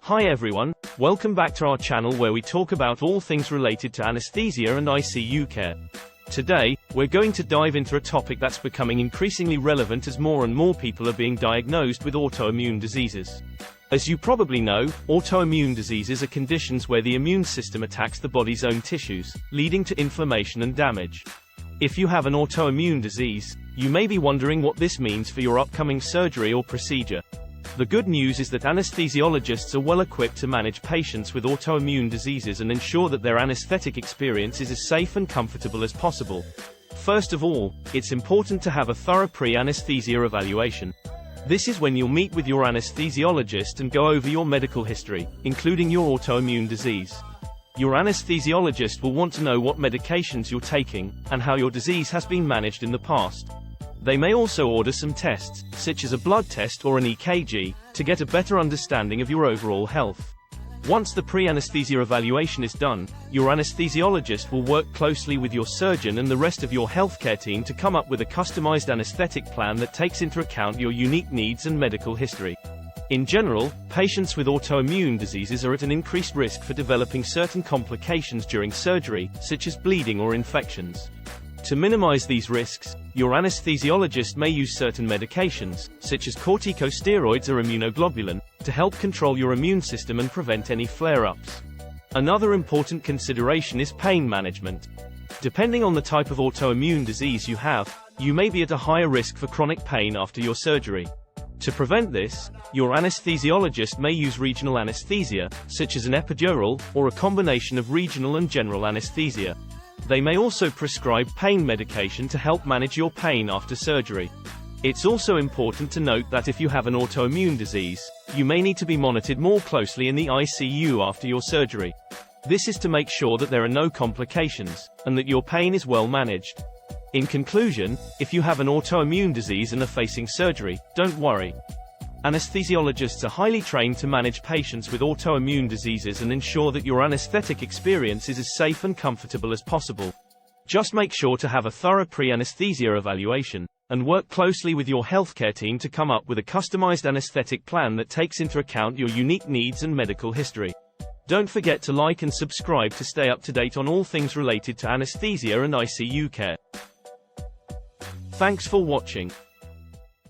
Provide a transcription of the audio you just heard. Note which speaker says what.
Speaker 1: Hi everyone, welcome back to our channel where we talk about all things related to anesthesia and ICU care. Today, we're going to dive into a topic that's becoming increasingly relevant as more and more people are being diagnosed with autoimmune diseases. As you probably know, autoimmune diseases are conditions where the immune system attacks the body's own tissues, leading to inflammation and damage. If you have an autoimmune disease, you may be wondering what this means for your upcoming surgery or procedure. The good news is that anesthesiologists are well equipped to manage patients with autoimmune diseases and ensure that their anesthetic experience is as safe and comfortable as possible. First of all, it's important to have a thorough pre-anesthesia evaluation. This is when you'll meet with your anesthesiologist and go over your medical history, including your autoimmune disease. Your anesthesiologist will want to know what medications you're taking, and how your disease has been managed in the past. They may also order some tests, such as a blood test or an EKG, to get a better understanding of your overall health. Once the pre-anesthesia evaluation is done, your anesthesiologist will work closely with your surgeon and the rest of your healthcare team to come up with a customized anesthetic plan that takes into account your unique needs and medical history. In general, patients with autoimmune diseases are at an increased risk for developing certain complications during surgery, such as bleeding or infections. To minimize these risks, your anesthesiologist may use certain medications, such as corticosteroids or immunoglobulin, to help control your immune system and prevent any flare-ups. Another important consideration is pain management. Depending on the type of autoimmune disease you have, you may be at a higher risk for chronic pain after your surgery. To prevent this, your anesthesiologist may use regional anesthesia, such as an epidural, or a combination of regional and general anesthesia. They may also prescribe pain medication to help manage your pain after surgery. It's also important to note that if you have an autoimmune disease, you may need to be monitored more closely in the ICU after your surgery. This is to make sure that there are no complications, and that your pain is well managed. In conclusion, if you have an autoimmune disease and are facing surgery, don't worry. Anesthesiologists are highly trained to manage patients with autoimmune diseases and ensure that your anesthetic experience is as safe and comfortable as possible. Just make sure to have a thorough pre-anesthesia evaluation, and work closely with your healthcare team to come up with a customized anesthetic plan that takes into account your unique needs and medical history. Don't forget to like and subscribe to stay up to date on all things related to anesthesia and ICU care. Thanks for watching.